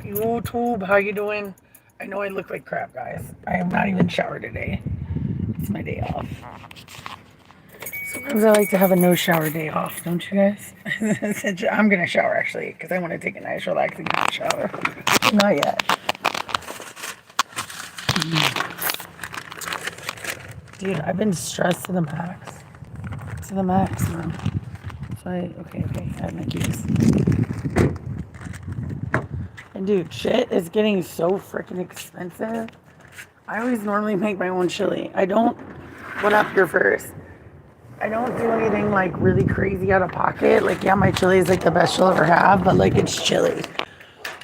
YouTube, how you doing? I know I look like crap, guys. I have not even showered today. It's my day off. Sometimes I like to have a no shower day off, don't you guys? I'm gonna shower actually because I want to take a nice relaxing shower. Not yet. Dude, I've been stressed to the max. To the max, man. So okay, I have my keys. And dude, shit is getting so freaking expensive. I always normally make my own chili. I don't, what up here first? I don't do anything like really crazy out of pocket. Like, yeah, my chili is like the best you'll ever have, but like it's chili.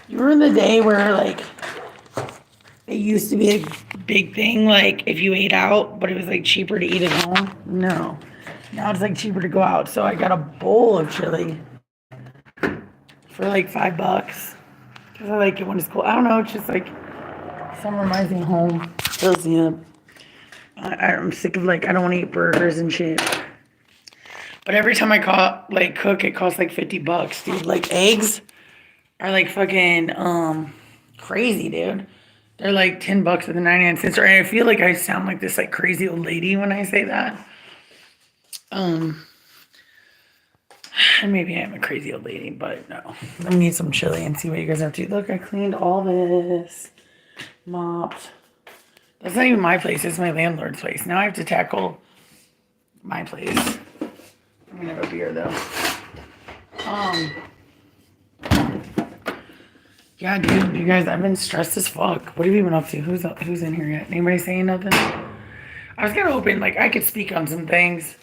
You remember the day where like it used to be a big thing, like if you ate out, but it was like cheaper to eat at home? No. Now it's like cheaper to go out. So I got a bowl of chili for like $5 because I like it when it's cold. I don't know. It's just like some reminds me of home. Fills me up. I'm sick of like I don't want to eat burgers and shit. But every time I cook, it costs like $50, dude. Like eggs are like fucking crazy, dude. They're like $10 for the 99 cents. Or I feel like I sound like this like crazy old lady when I say that. And maybe I am a crazy old lady, but no. Let me need some chili and see what you guys have to. Look, I cleaned all this. Mopped. That's not even my place. It's my landlord's place. Now I have to tackle my place. I'm gonna have a beer though. Yeah, dude, you guys, I've been stressed as fuck. What have you been up to? Who's in here yet? Anybody saying nothing? I was kind of hoping like I could speak on some things.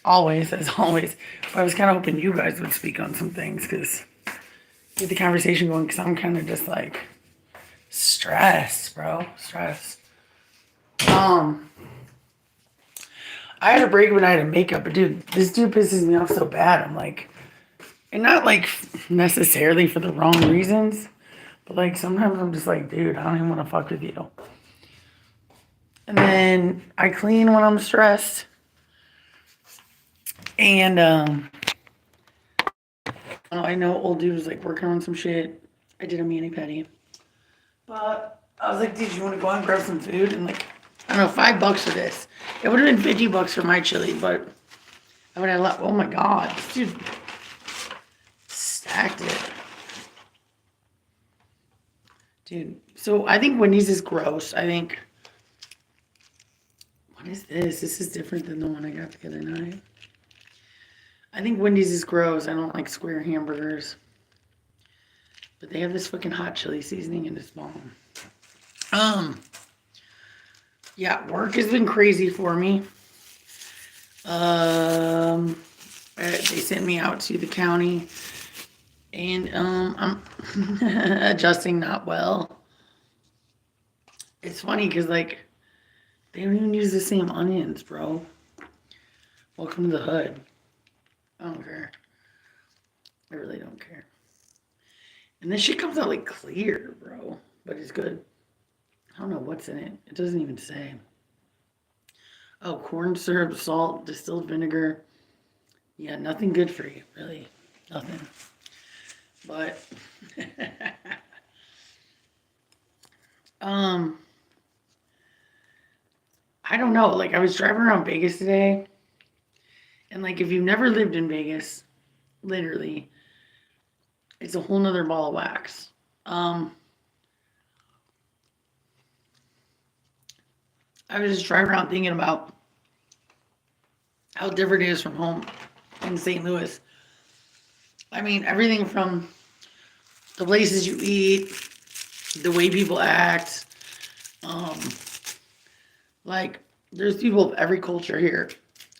Always, as always. But I was kind of hoping you guys would speak on some things because get the conversation going. Because I'm kind of just like stressed, bro. Stressed. I had a break when I had a makeup, but dude, this dude pisses me off so bad. I'm like, and not like necessarily for the wrong reasons, but like sometimes I'm just like, dude, I don't even want to fuck with you. And then I clean when I'm stressed. And I know old dude was like working on some shit. I did a mani-pedi. But I was like, dude, you want to go out and grab some food? And like, I don't know, $5 for this. It would have been $50 for my chili, but I would have left. Oh my god, this dude stacked it. Dude, so I think Wendy's is gross. I think, what is this? This is different than the one I got the other night. I think Wendy's is gross. I don't like square hamburgers. But they have this fucking hot chili seasoning and it's bomb. Yeah, work has been crazy for me. They sent me out to the county and I'm adjusting not well. It's funny because like they don't even use the same onions, bro. Welcome to the hood. I don't care. I really don't care. And this shit comes out like clear, bro. But it's good. I don't know what's in it. It doesn't even say. Oh, corn syrup, salt, distilled vinegar. Yeah, nothing good for you, really. Nothing. But I don't know. Like I was driving around Vegas today. And like if you've never lived in Vegas, literally, it's a whole nother ball of wax. I was just driving around thinking about how different it is from home in St. Louis. I mean, everything from the places you eat, the way people act. Like, there's people of every culture here.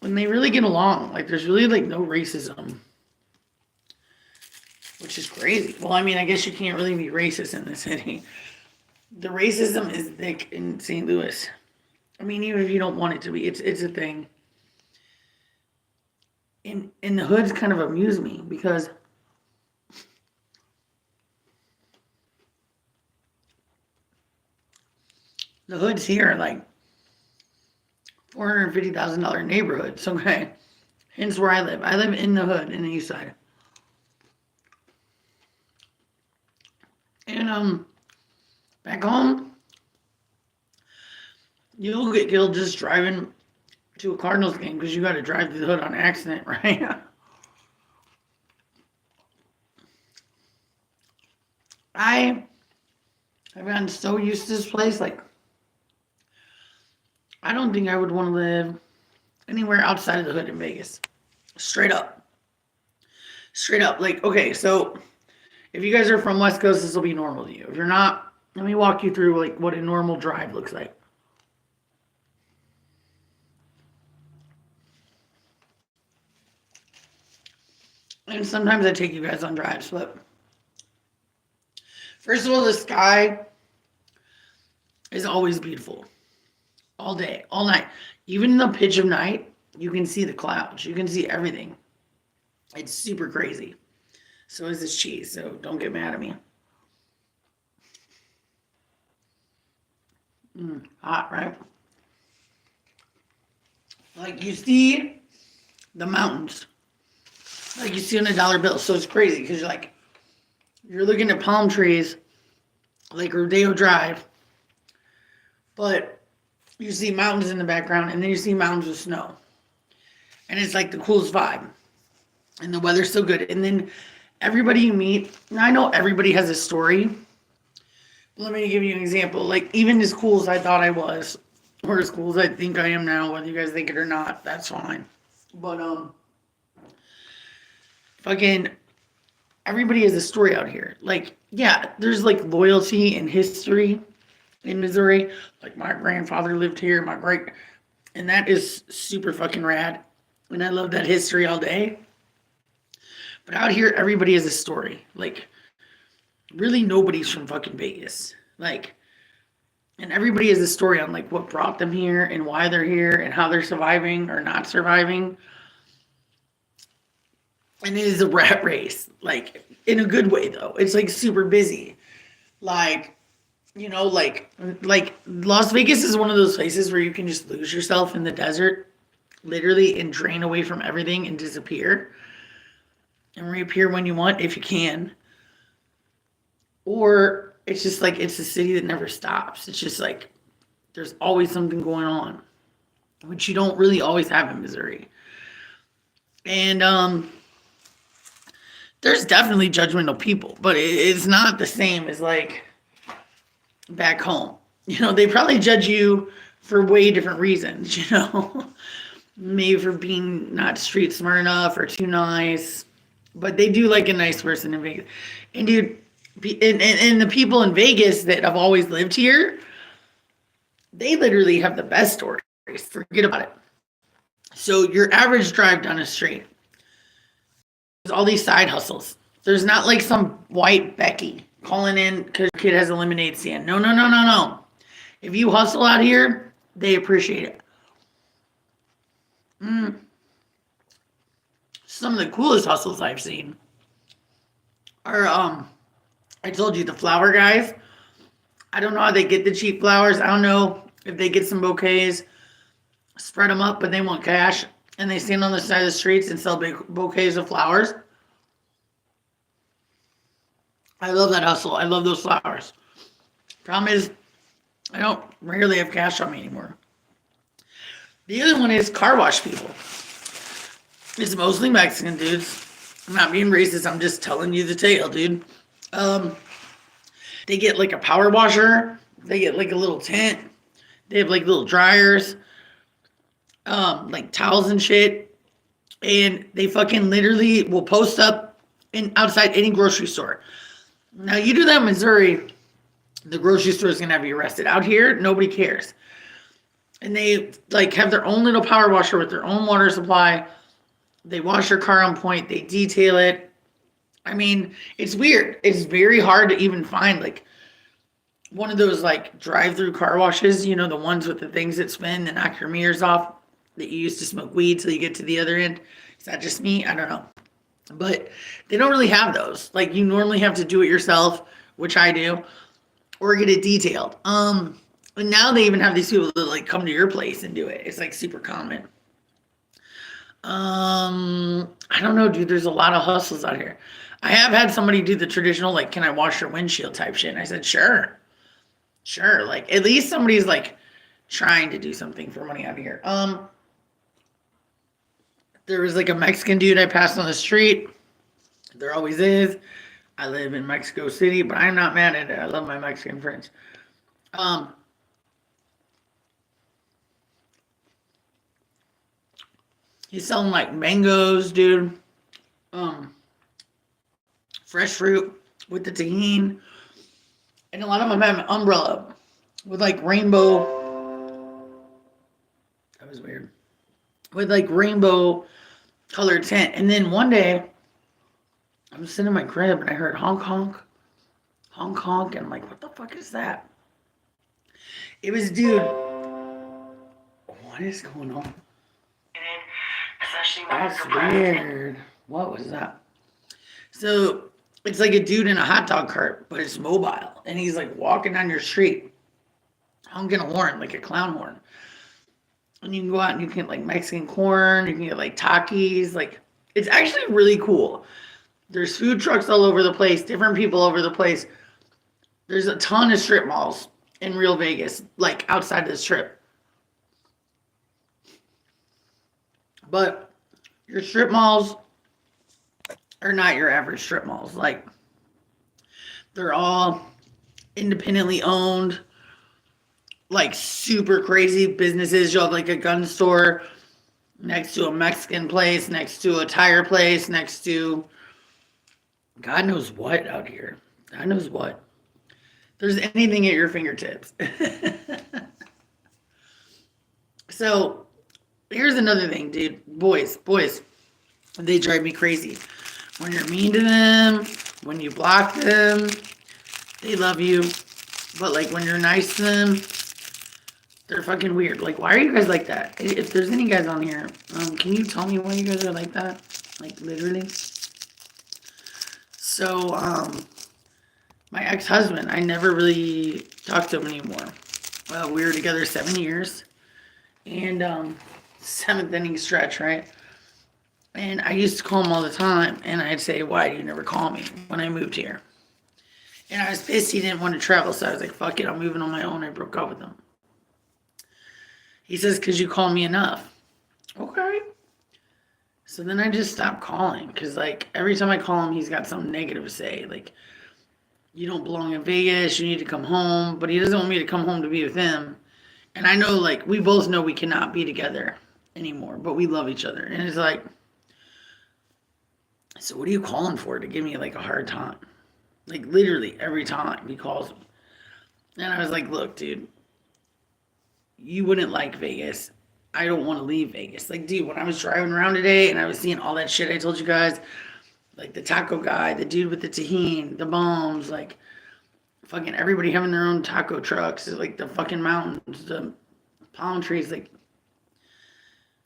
And they really get along. Like, there's really, like, no racism. Which is crazy. Well, I mean, I guess you can't really be racist in the city. The racism is thick in St. Louis. I mean, even if you don't want it to be, it's a thing. And the hoods kind of amuse me because the hoods here are like $450,000 neighborhoods. Okay, hence where I live. I live in the hood in the east side. And And back home, you'll get killed just driving to a Cardinals game because you got to drive through the hood on accident, right? I have gotten so used to this place. Like, I don't think I would want to live anywhere outside of the hood in Vegas. Straight up. Straight up. Like, okay, so if you guys are from West Coast, this will be normal to you. If you're not, let me walk you through like what a normal drive looks like. And sometimes I take you guys on drives, but first of all, the sky is always beautiful. All day, all night. Even in the pitch of night, you can see the clouds. You can see everything. It's super crazy. So is this cheese, so don't get mad at me. Hot, right? Like you see the mountains. Like you see on a dollar bill. So it's crazy because you're looking at palm trees like Rodeo Drive, but you see mountains in the background and then you see mountains with snow. And it's like the coolest vibe. And the weather's so good. And then everybody you meet, now I know everybody has a story. But let me give you an example. Like even as cool as I thought I was, or as cool as I think I am now, whether you guys think it or not, that's fine. But fucking everybody has a story out here. Like, yeah, there's like loyalty and history in Missouri. Like my grandfather lived here, and that is super fucking rad. And I love that history all day. But out here, everybody has a story. Like, really nobody's from fucking Vegas. Like, and everybody has a story on like what brought them here and why they're here and how they're surviving or not surviving. And it is a rat race, like in a good way though. It's like super busy. Like, like Las Vegas is one of those places where you can just lose yourself in the desert, literally, and drain away from everything and disappear and reappear when you want, if you can. Or it's just like, it's a city that never stops. It's just like, there's always something going on, which you don't really always have in Missouri. And, there's definitely judgmental people, but it's not the same as like back home. They probably judge you for way different reasons, maybe for being not street smart enough or too nice, but they do like a nice person in Vegas. And dude, and the people in Vegas that have always lived here, they literally have the best stories. Forget about it. So your average drive down a street, all these side hustles. There's not like some white Becky calling in because your kid has a lemonade stand. No. If you hustle out here, they appreciate it. Some of the coolest hustles I've seen are, I told you, the flower guys. I don't know how they get the cheap flowers. I don't know if they get some bouquets, spread them up, but they want cash. And they stand on the side of the streets and sell big bouquets of flowers. I love that hustle. I love those flowers. Problem is, I don't rarely have cash on me anymore. The other one is car wash people. It's mostly Mexican dudes. I'm not being racist. I'm just telling you the tale, dude. They get like a power washer. They get like a little tent. They have like little dryers. Like towels and shit, and they fucking literally will post up outside any grocery store. Now you do that in Missouri, the grocery store is gonna have you arrested. Out here, nobody cares, and they like have their own little power washer with their own water supply. They wash your car on point. They detail it. I mean, it's weird. It's very hard to even find like one of those like drive-through car washes. The ones with the things that spin and knock your mirrors off, that you used to smoke weed till you get to the other end. Is that just me? I don't know. But they don't really have those. Like you normally have to do it yourself, which I do, or get it detailed. And now they even have these people that like come to your place and do it. It's like super common. I don't know, dude. There's a lot of hustles out here. I have had somebody do the traditional, like, can I wash your windshield type shit? And I said, sure. Sure. Like, at least somebody's like trying to do something for money out here. There was like a Mexican dude I passed on the street. There always is. I live in Mexico City, but I'm not mad at it. I love my Mexican friends. He's selling like mangoes, dude. Fresh fruit with the tahini. And a lot of them have an umbrella with like rainbow. That was weird. With like rainbow colored tint. And then one day, I'm sitting in my crib and I heard honk honk, honk honk. And I'm like, what the fuck is that? It was, dude, what is going on? That's weird. What was that? So it's like a dude in a hot dog cart, but it's mobile. And he's like walking down your street, honking a horn, like a clown horn. And you can go out and you can get like Mexican corn, you can get like Takis. Like, it's actually really cool. There's food trucks all over the place, different people over the place. There's a ton of strip malls in real Vegas, like outside the strip. But your strip malls are not your average strip malls. Like, they're all independently owned, like super crazy businesses. You'll have like a gun store next to a Mexican place, next to a tire place, next to God knows what out here. God knows what. There's anything at your fingertips. So here's another thing, dude. Boys, they drive me crazy. When you're mean to them, when you block them, they love you. But like when you're nice to them, they're fucking weird. Like, why are you guys like that? If there's any guys on here, can you tell me why you guys are like that? Like, literally. So, my ex-husband, I never really talked to him anymore. We were together 7 years. And, seventh inning stretch, right? And I used to call him all the time. And I'd say, why do you never call me when I moved here? And I was pissed he didn't want to travel. So I was like, fuck it, I'm moving on my own. I broke up with him. He says, because you call me enough. Okay. So then I just stopped calling. Because, like, every time I call him, he's got something negative to say. Like, you don't belong in Vegas. You need to come home. But he doesn't want me to come home to be with him. And I know, like, we both know we cannot be together anymore. But we love each other. And it's like, so what are you calling for to give me, like, a hard time? Like, literally every time he calls me. And I was like, look, dude. You wouldn't like Vegas. I don't want to leave Vegas. Like, dude, when I was driving around today and I was seeing all that shit I told you guys, like the taco guy, the dude with the tahini, the bombs, like fucking everybody having their own taco trucks, like the fucking mountains, the palm trees, like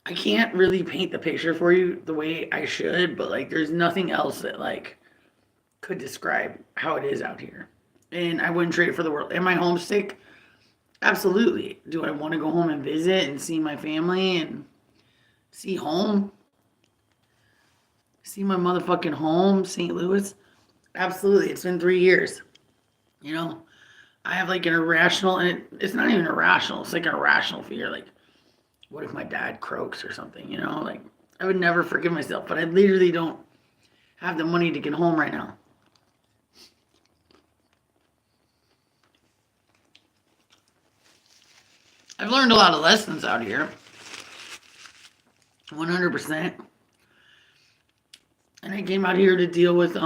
I can't really paint the picture for you the way I should, but like there's nothing else that like could describe how it is out here. And I wouldn't trade it for the world. Am I homesick? Absolutely. Do I want to go home and visit and see my family and see home? See my motherfucking home, St. Louis? Absolutely. It's been 3 years. You know, I have like an irrational, and it's not even irrational. It's like an irrational fear. Like, what if my dad croaks or something? You know, like I would never forgive myself, but I literally don't have the money to get home right now. I've learned a lot of lessons out here. 100%. And I came out here to deal with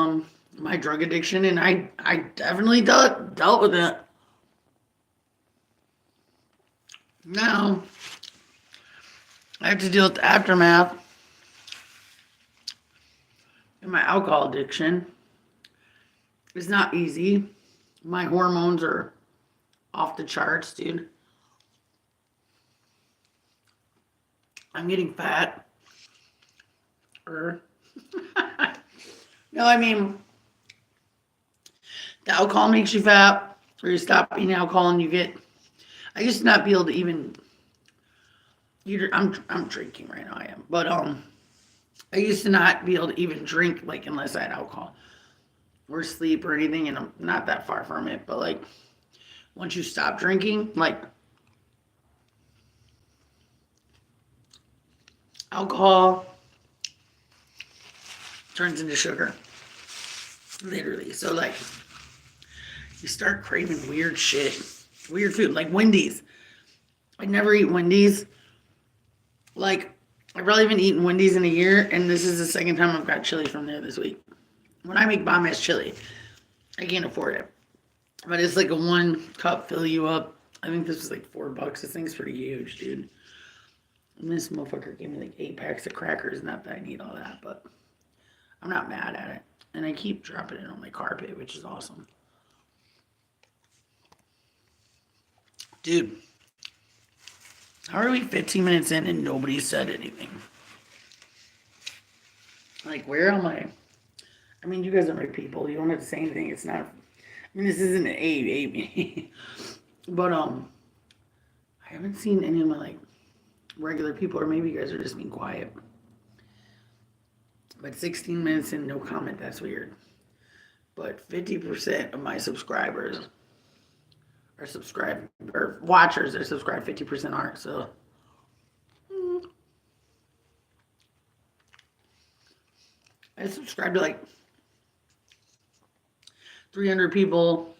my drug addiction, and I definitely dealt with it. Now I have to deal with the aftermath and my alcohol addiction. It's not easy. My hormones are off the charts, dude. I'm getting fat. No, I mean, the alcohol makes you fat, or you stop eating alcohol and you get. I used to not be able to even. I'm drinking right now. I am, but I used to not be able to even drink like unless I had alcohol. or sleep or anything, and I'm not that far from it. But like, once you stop drinking, like alcohol turns into sugar, literally. So like, you start craving weird shit, weird food, like Wendy's. I never eat Wendy's. Like, I've probably been eating Wendy's in a year, and this is the second time I've got chili from there this week. When I make bomb ass chili, I can't afford it. But it's like a 1 cup fill you up. I think this was like $4. This thing's pretty huge, dude. And this motherfucker gave me like 8 packs of crackers. Not that I need all that, but I'm not mad at it. And I keep dropping it on my carpet, which is awesome. Dude, how are we 15 minutes in and nobody said anything? Like, where am I? I mean, you guys are my people. You don't have to say anything. It's not. I mean, this isn't an A me. But I haven't seen any of my like regular people, or maybe you guys are just being quiet. But 16 minutes in, no comment. That's weird. But 50% of my subscribers are subscribed, or watchers are subscribed. 50% aren't. So. I subscribed to like 300 people.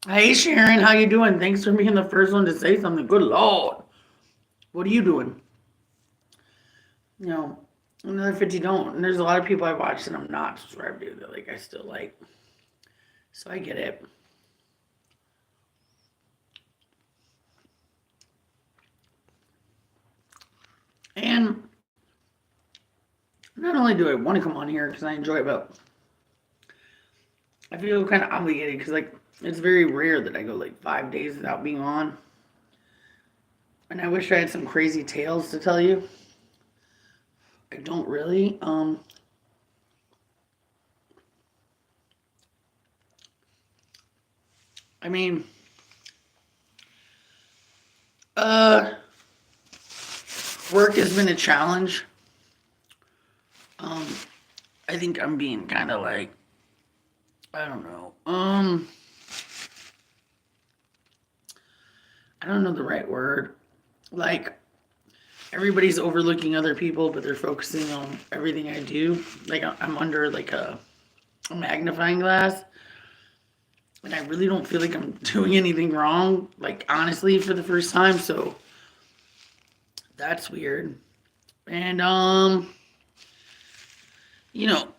Hey Sharon, how you doing? Thanks for being the first one to say something. Good Lord. What are you doing? You know, another 50 don't. And there's a lot of people I watch that I'm not subscribed to that like I still like. So I get it. And not only do I want to come on here because I enjoy it, but I feel kind of obligated because like it's very rare that I go like 5 days without being on. And I wish I had some crazy tales to tell you. I don't really. I mean, work has been a challenge. I think I'm being kind of like, I don't know. I don't know the right word. Like, everybody's overlooking other people, but they're focusing on everything I do. Like, I'm under like a magnifying glass. And I really don't feel like I'm doing anything wrong, like, honestly, for the first time. So, that's weird. And, you know,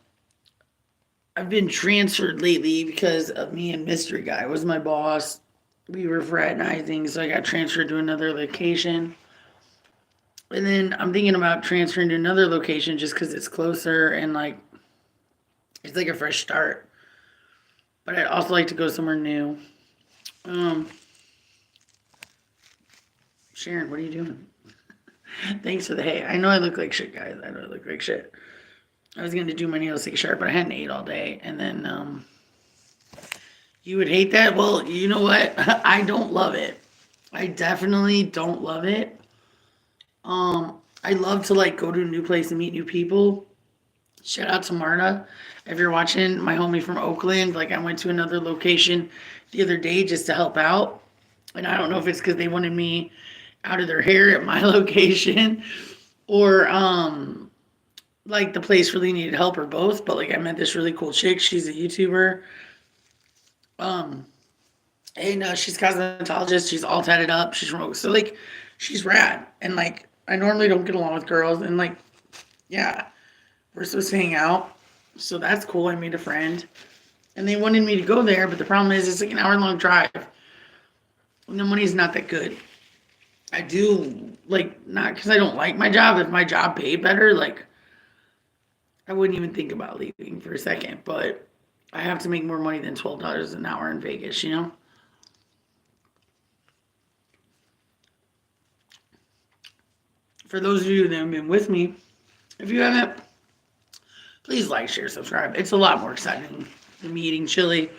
I've been transferred lately because of me and Mystery Guy was my boss. We were fraternizing, so I got transferred to another location. And then I'm thinking about transferring to another location just because it's closer and like it's like a fresh start. But I'd also like to go somewhere new. Sharon, what are you doing? Thanks for the hey. I know I look like shit, guys. I know I look like shit. I was gonna do my nails like sharp, but I hadn't ate all day. And then you would hate that? Well, you know what? I don't love it. I definitely don't love it. I love to like go to a new place and meet new people. Shout out to Marta. If you're watching, my homie from Oakland, like I went to another location the other day just to help out. And I don't know if it's because they wanted me out of their hair at my location or like the place really needed help or both. But like I met this really cool chick. She's a YouTuber. And she's a cosmetologist. She's all tatted up. She's from Oakland. So like she's rad. And like I normally don't get along with girls. And like, yeah, we're supposed to hang out. So that's cool. I made a friend. And they wanted me to go there. But the problem is it's like an hour-long drive. And the money's not that good. I do, like, not because I don't like my job. If my job paid better, like, I wouldn't even think about leaving for a second. But I have to make more money than $12 an hour in Vegas, you know? For those of you that have been with me, if you haven't, please like, share, subscribe. It's a lot more exciting than me eating chili.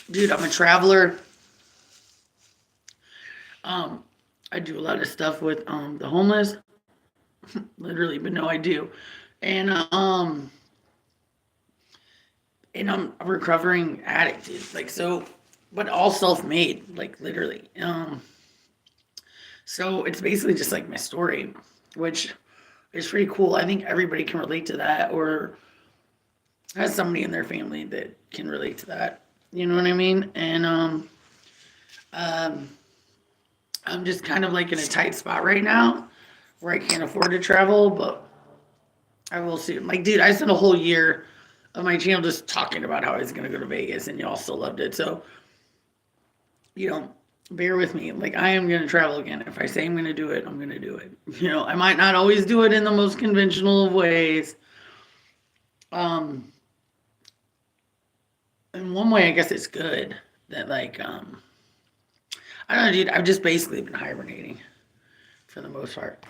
Dude, I'm a traveler. I do a lot of stuff with the homeless. Literally, but no, I do. And And I'm a recovering addict, dude. Like, so, but all self-made, like literally. So it's basically just like my story, which is pretty cool. I think everybody can relate to that, or has somebody in their family that can relate to that. You know what I mean? And um, I'm just kind of like in a tight spot right now where I can't afford to travel, but I will soon. Like, dude, I spent a whole year of my channel just talking about how I was gonna go to Vegas, and y'all still loved it. So, you know, bear with me. Like, I am gonna travel again. If I say I'm gonna do it, I'm gonna do it. You know, I might not always do it in the most conventional of ways. Um, in one way, I guess it's good that I don't know, dude. I've just basically been hibernating for the most part.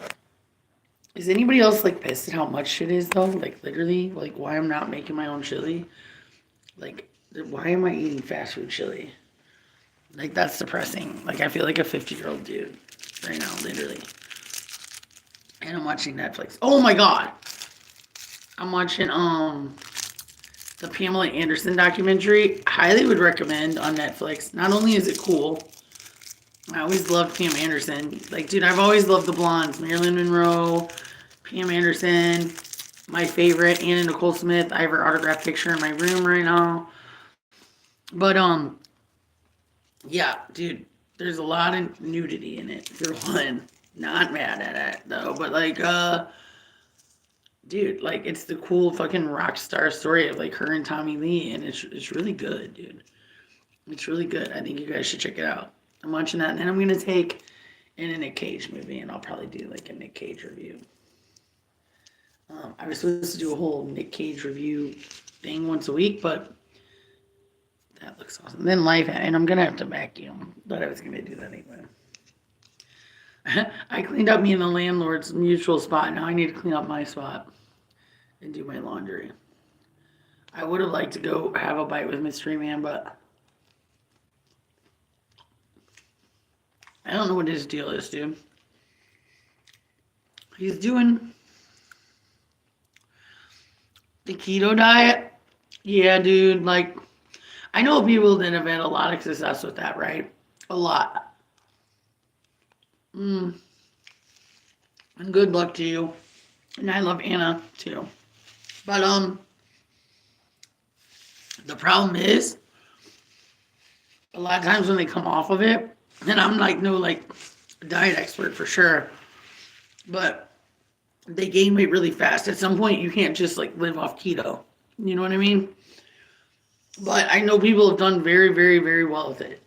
Is anybody else like pissed at how much it is though? Like literally, like why I'm not making my own chili? Like why am I eating fast food chili? Like that's depressing. Like I feel like a 50-year-old dude right now, literally. And I'm watching Netflix. Oh my god. I'm watching the Pamela Anderson documentary. Highly would recommend on Netflix. Not only is it cool, I always loved Pam Anderson. Like, dude, I've always loved the blondes. Marilyn Monroe, Pam Anderson, my favorite, Anna Nicole Smith. I have her autographed picture in my room right now. But yeah, dude, there's a lot of nudity in it. For one, not mad at it though, but like dude, like it's the cool fucking rock star story of like her and Tommy Lee, and it's really good, dude. It's really good. I think you guys should check it out. I'm watching that, and then I'm gonna take in a Nick Cage movie, and I'll probably do like a Nick Cage review. I was supposed to do a whole Nick Cage review thing once a week, but that looks awesome. Then life, and I'm gonna have to vacuum, but I was gonna do that anyway. I cleaned up me and the landlord's mutual spot. Now I need to clean up my spot and do my laundry. I would have liked to go have a bite with Mystery Man, but I don't know what his deal is, dude. He's doing the keto diet. Yeah, dude. Like, I know people that have had a lot of success with that, right? A lot. And good luck to you. And I love Anna too. But the problem is a lot of times when they come off of it, and I'm like no like diet expert for sure, but they gain weight really fast. At some point you can't just like live off keto. You know what I mean? But I know people have done very, very, very well with it.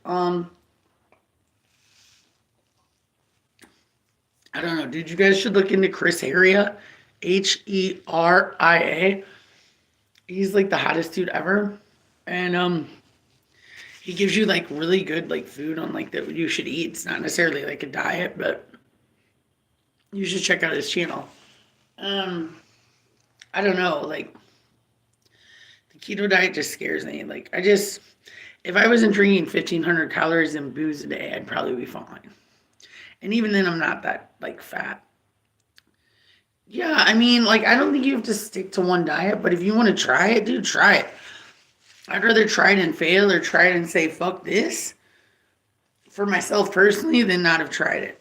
I don't know. Dude, you guys should look into Chris Heria. Heria. He's like the hottest dude ever. And he gives you like really good like food on like that you should eat. It's not necessarily like a diet, but you should check out his channel. I don't know, like the keto diet just scares me. Like if I wasn't drinking 1,500 calories and booze a day, I'd probably be fine. And even then, I'm not that like fat. Yeah, I mean, like I don't think you have to stick to one diet, but if you want to try it, dude, try it. I'd rather try it and fail or try it and say fuck this for myself personally than not have tried it.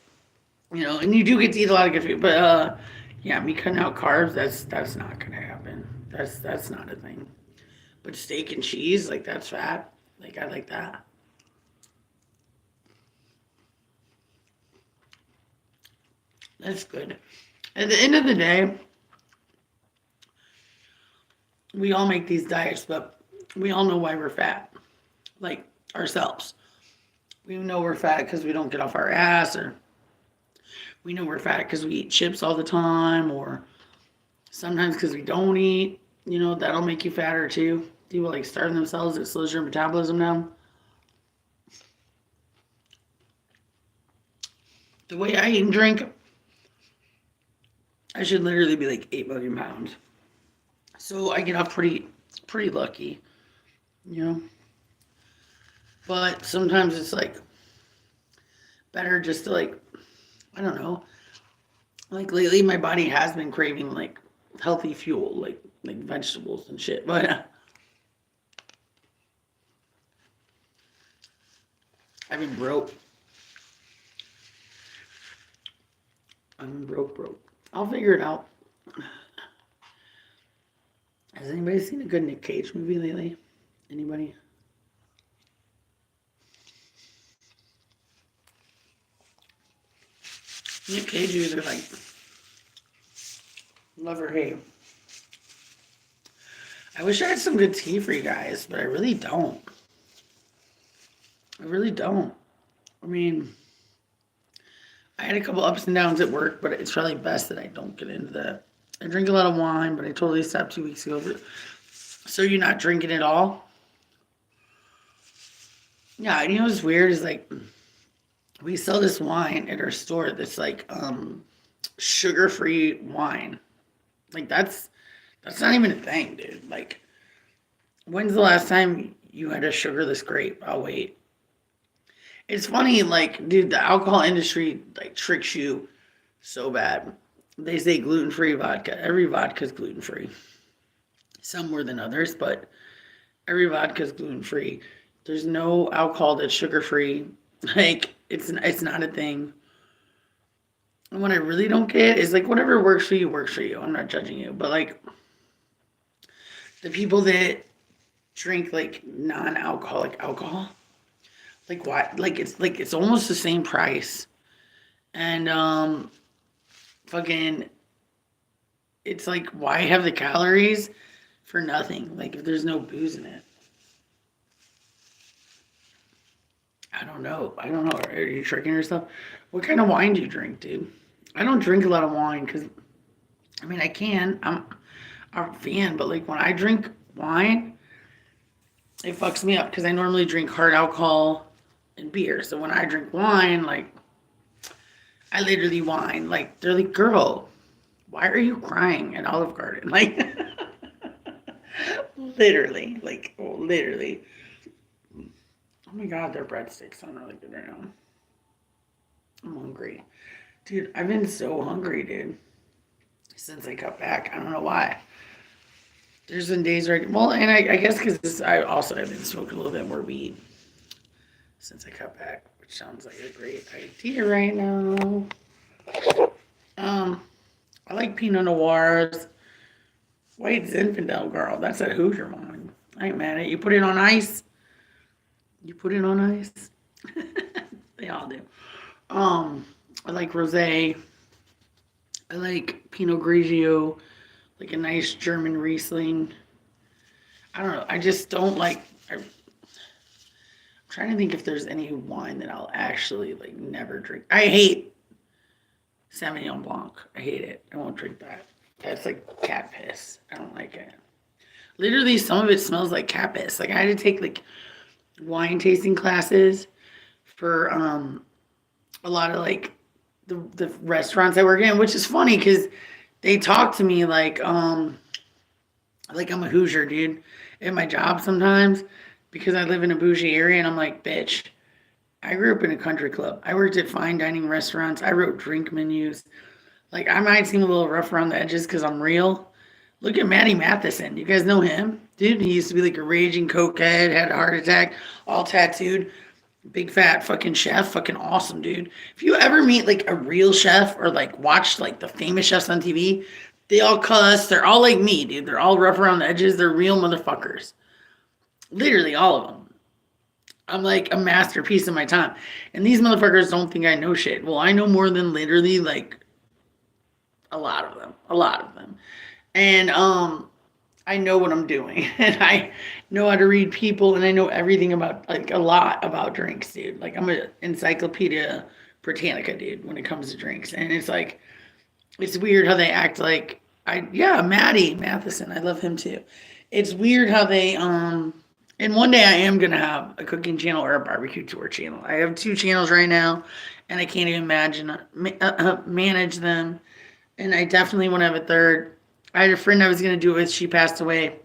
You know, and you do get to eat a lot of good food, but yeah, me cutting out carbs, that's not gonna happen. That's not a thing. But steak and cheese, like that's fat. Like I like that. That's good. At the end of the day, we all make these diets, but we all know why we're fat. Like ourselves. We know we're fat because we don't get off our ass, or we know we're fat because we eat chips all the time, or sometimes because we don't eat. You know, that'll make you fatter too. People like starving themselves, it slows your metabolism down. The way I eat and drink, I should literally be like 8 million pounds. So I get off pretty lucky, you know. But sometimes it's like better just to like, I don't know. Like lately my body has been craving like healthy fuel, like vegetables and shit. But I've been broke. I'm broke. I'll figure it out. Has anybody seen a good Nick Cage movie lately? Anybody? Nick Cage either like love or hate. I wish I had some good tea for you guys, but I really don't. I really don't. I mean, I had a couple ups and downs at work, but it's probably best that I don't get into that. I drink a lot of wine, but I totally stopped 2 weeks ago. So you're not drinking at all? Yeah, you know what's weird is like we sell this wine at our store that's like sugar-free wine. Like that's not even a thing, dude. Like, when's the last time you had a sugarless grape? I'll wait. It's funny, like, dude, the alcohol industry like tricks you so bad. They say gluten-free vodka. Every vodka is gluten-free. Some more than others, but every vodka is gluten-free. There's no alcohol that's sugar-free. Like, it's not a thing. And what I really don't get is like whatever works for you works for you. I'm not judging you, but like the people that drink like non-alcoholic alcohol, like why? Like it's almost the same price, and fucking, it's like why have the calories for nothing? Like if there's no booze in it. I don't know. Are you tricking yourself? What kind of wine do you drink, dude? I don't drink a lot of wine because, I mean, I can. I'm a fan, but like when I drink wine, it fucks me up because I normally drink hard alcohol and beer. So when I drink wine, like I literally whine. Like they're like, girl, why are you crying at Olive Garden? Like literally, like literally. Oh my God, their breadsticks sound really good right now. I'm hungry. Dude, I've been so hungry, dude, since I cut back. I don't know why. There's been days where, well, and I guess because I also have been smoking a little bit more weed since I cut back, which sounds like a great idea right now. I like Pinot Noirs. White Zinfandel, girl. That's a Hoosier wine. I ain't mad at it. You put it on ice. You put it on ice. They all do. I like rosé. I like Pinot Grigio, like a nice German Riesling. I don't know. I just don't like. I'm trying to think if there's any wine that I'll actually like never drink. I hate Sauvignon Blanc. I hate it. I won't drink that. That's like cat piss. I don't like it. Literally, some of it smells like cat piss. Like I had to take like wine tasting classes for a lot of like the restaurants I work in, which is funny because they talk to me like I'm a Hoosier, dude, at my job sometimes because I live in a bougie area and I'm like, bitch, I grew up in a country club. I worked at fine dining restaurants. I wrote drink menus. Like I might seem a little rough around the edges because I'm real. Look at Matty Matheson. You guys know him? Dude, he used to be like a raging cokehead, had a heart attack, all tattooed. Big fat fucking chef, fucking awesome, dude. If you ever meet like a real chef or like watch like the famous chefs on TV, they all cuss. They're all like me, dude. They're all rough around the edges. They're real motherfuckers. Literally all of them. I'm like a masterpiece of my time. And these motherfuckers don't think I know shit. Well, I know more than literally like a lot of them. A lot of them. And I know what I'm doing, and I know how to read people, and I know everything about like a lot about drinks, dude. Like I'm an encyclopedia Britannica, dude, when it comes to drinks. And it's like it's weird how they act like Matty Matheson, I love him too. It's weird how they and one day I am gonna have a cooking channel or a barbecue tour channel. I have 2 channels right now, and I can't even imagine manage them. And I definitely want to have a third. I had a friend I was going to do it with. She passed away.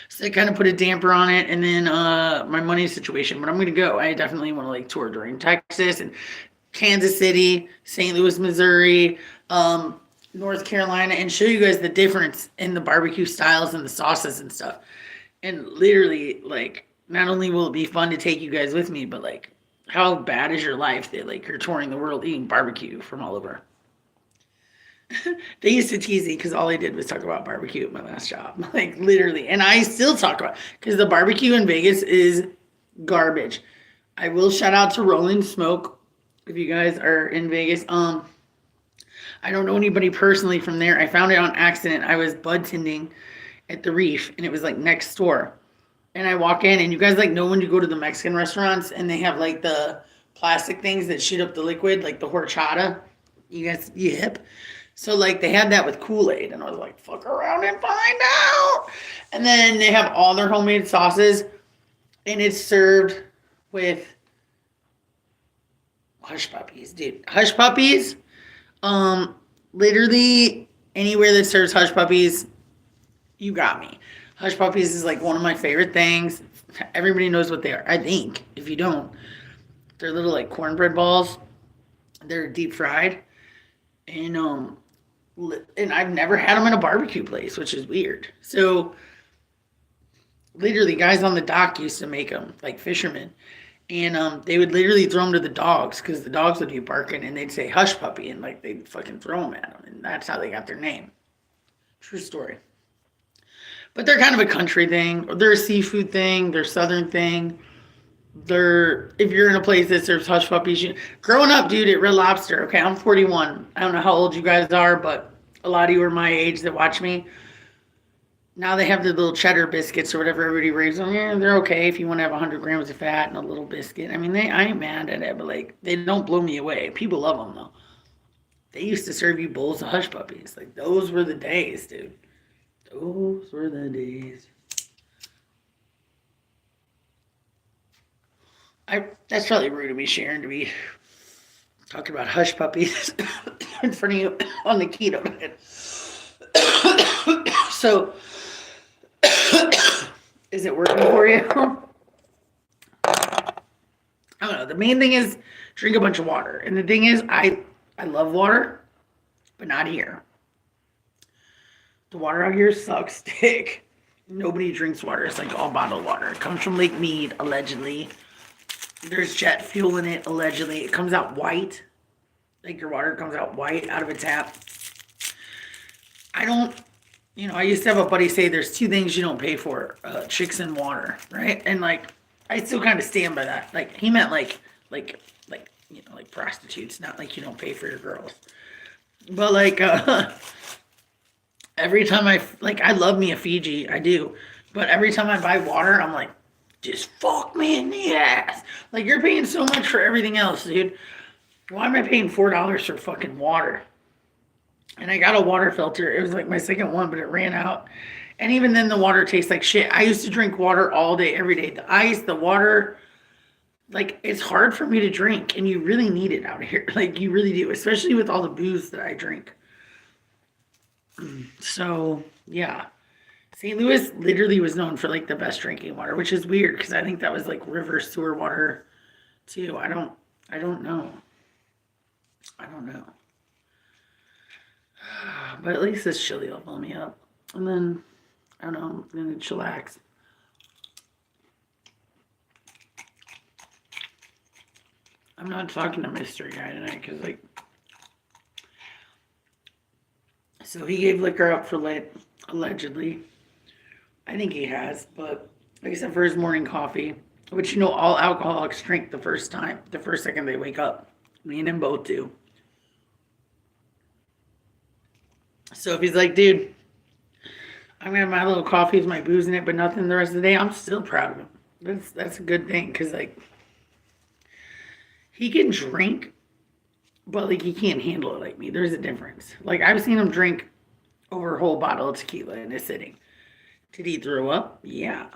So I kind of put a damper on it. And then my money situation. But I'm going to go. I definitely want to like tour during Texas and Kansas City, St. Louis, Missouri, North Carolina, and show you guys the difference in the barbecue styles and the sauces and stuff. And literally, like, not only will it be fun to take you guys with me, but like, how bad is your life that like you're touring the world eating barbecue from all over? They used to tease me because all I did was talk about barbecue at my last job, like literally, and I still talk about because the barbecue in Vegas is garbage. I will shout out to Rolling Smoke if you guys are in Vegas. I don't know anybody personally from there. I found it on accident. I was bud tending at the Reef, and it was like next door. And I walk in, and you guys like know when you go to the Mexican restaurants and they have like the plastic things that shoot up the liquid, like the horchata. You guys, you hip? So like they had that with Kool-Aid, and I was like, fuck around and find out. And then they have all their homemade sauces, and it's served with hush puppies, dude. Hush puppies. Literally anywhere that serves hush puppies, you got me. Hush puppies is like one of my favorite things. Everybody knows what they are. I think if you don't, they're little like cornbread balls. They're deep fried, and I've never had them in a barbecue place, which is weird. So literally, guys on the dock used to make them, like fishermen, and they would literally throw them to the dogs because the dogs would be barking, and they'd say "hush puppy," and like they'd fucking throw them at them, and that's how they got their name. True story. But they're kind of a country thing. They're a seafood thing. They're a southern thing. They're, if you're in a place that serves hush puppies, growing up, dude, at Red Lobster. Okay, I'm 41. I don't know how old you guys are, but a lot of you are my age that watch me. Now they have the little cheddar biscuits or whatever everybody raves on. Yeah, they're okay if you want to have 100 grams of fat and a little biscuit. I mean, I ain't mad at it, but like they don't blow me away. People love them though. They used to serve you bowls of hush puppies. Like those were the days, dude. Those were the days. That's probably rude of me, Sharon, to be talking about hush puppies in front of you on the keto diet. So, is it working for you? I don't know. The main thing is drink a bunch of water. And the thing is, I love water, but not here. The water out here sucks dick. Nobody drinks water. It's like all bottled water. It comes from Lake Mead, allegedly. There's jet fuel in it, allegedly. It comes out white. Like your water comes out white out of a tap. I used to have a buddy say there's two things you don't pay for, chicks and water, right? And like, I still kind of stand by that. Like he meant like prostitutes, not like you don't pay for your girls. But like, every time I love me a Fiji, I do. But every time I buy water, I'm like, just fuck me in the ass. Like, you're paying so much for everything else, dude. Why am I paying $4 for fucking water? And I got a water filter. It was like my second one, but it ran out. And even then, the water tastes like shit. I used to drink water all day, every day. The ice, the water, like, it's hard for me to drink. And you really need it out here. Like, you really do, especially with all the booze that I drink. So, yeah. St. Louis literally was known for like the best drinking water, which is weird because I think that was like river sewer water too. I don't know. I don't know. But at least this chili will fill me up. And then, I don't know, I'm going to chillax. I'm not talking to Mystery Guy tonight because like, so he gave liquor up for allegedly. I think he has, but except for his morning coffee, which all alcoholics drink the first second they wake up. Me and him both do. So if he's like, dude, I'm gonna have my little coffee with my booze in it, but nothing the rest of the day, I'm still proud of him. That's a good thing, because like he can drink, but like he can't handle it like me. There's a difference. Like I've seen him drink over a whole bottle of tequila in a sitting. Did he throw up? Yeah.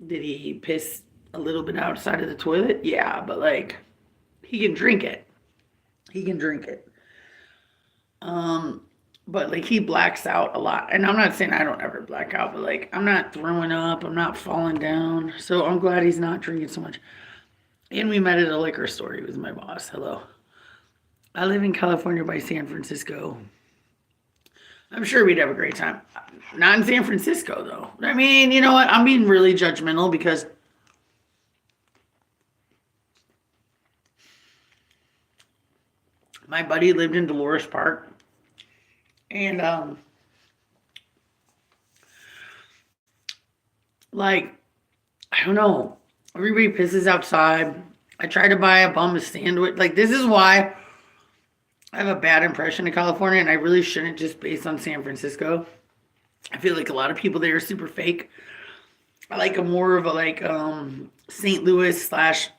Did he piss a little bit outside of the toilet? Yeah, but like he can drink it. He can drink it. But like he blacks out a lot. And I'm not saying I don't ever black out, but like I'm not throwing up, I'm not falling down. So I'm glad he's not drinking so much. And we met at a liquor store. He was my boss. Hello. I live in California by San Francisco. I'm sure we'd have a great time. Not in San Francisco, though. I mean, you know what? I'm being really judgmental because My buddy lived in Dolores Park, and like, I don't know, everybody pisses outside. I tried to buy a bum sandwich. Like, this is why I have a bad impression of California, and I really shouldn't, just based on San Francisco. I feel like a lot of people there are super fake. I like a more of a like St. Louis slash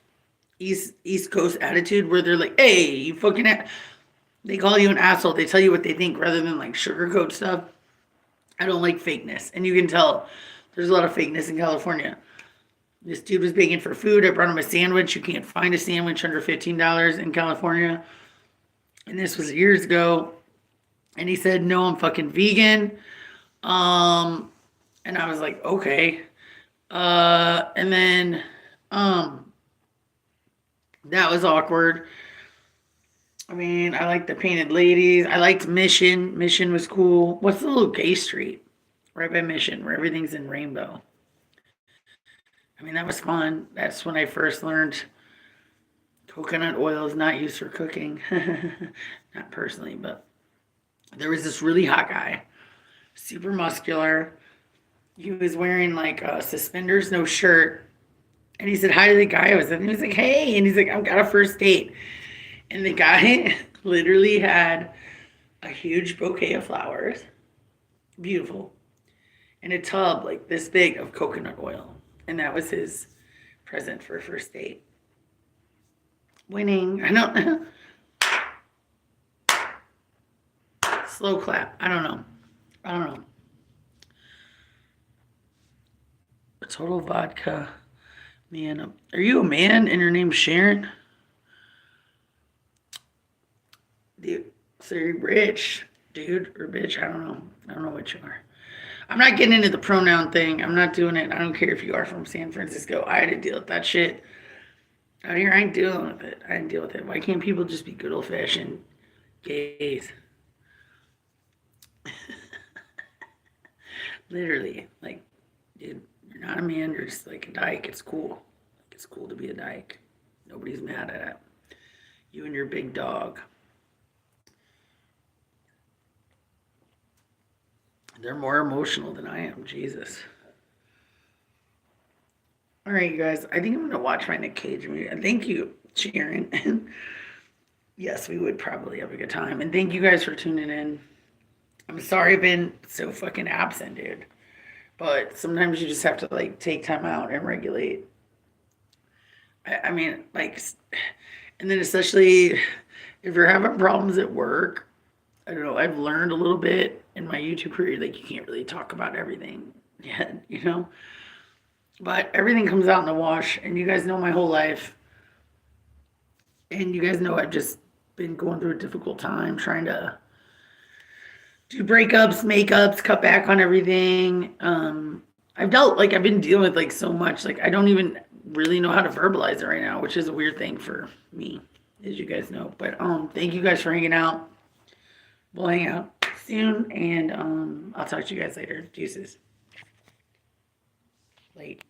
East Coast attitude where they're like, hey, you fucking they call you an asshole. They tell you what they think rather than like sugarcoat stuff. I don't like fakeness. And you can tell there's a lot of fakeness in California. This dude was begging for food. I brought him a sandwich. You can't find a sandwich under $15 in California. And this was years ago. And he said, no, I'm fucking vegan. And I was like, okay. And then that was awkward. I mean, I liked the painted ladies. I liked Mission. Mission was cool. What's the little gay street right by Mission where everything's in rainbow? I mean, that was fun. That's when I first learned coconut oil is not used for cooking. Not personally, but there was this really hot guy, super muscular. He was wearing like suspenders, no shirt. And he said hi to the guy I was with. And he was like, hey. And he's like, I've got a first date. And the guy literally had a huge bouquet of flowers. Beautiful. And a tub like this big of coconut oil. And that was his present for a first date. Winning. I don't know. Slow clap. I don't know. A total vodka. Man, are you a man and your name's Sharon? Dude, so you're rich, dude, or bitch, I don't know what you are. I'm not getting into the pronoun thing. I'm not doing it. I don't care if you are from San Francisco. I had to deal with that shit. Out here, I ain't dealing with it. I didn't deal with it. Why can't people just be good old-fashioned gays? Literally, like, dude, you're not a man. You're just like a dyke. It's cool. It's cool to be a dyke. Nobody's mad at it. You and your big dog. They're more emotional than I am. Jesus. All right, you guys. I think I'm going to watch my Nick Cage movie. Thank you, Sharon. Yes, we would probably have a good time. And thank you guys for tuning in. I'm sorry I've been so fucking absent, dude. But sometimes you just have to, like, take time out and regulate. I mean, like, and then especially if you're having problems at work, I don't know, I've learned a little bit in my YouTube career, like, you can't really talk about everything yet, you know? But everything comes out in the wash, and you guys know my whole life. And you guys know I've just been going through a difficult time trying to do breakups, makeups, cut back on everything. I've been dealing with, like, so much. Like, I don't even really know how to verbalize it right now, which is a weird thing for me, as you guys know. But thank you guys for hanging out. We'll hang out soon, and I'll talk to you guys later. Deuces. Late.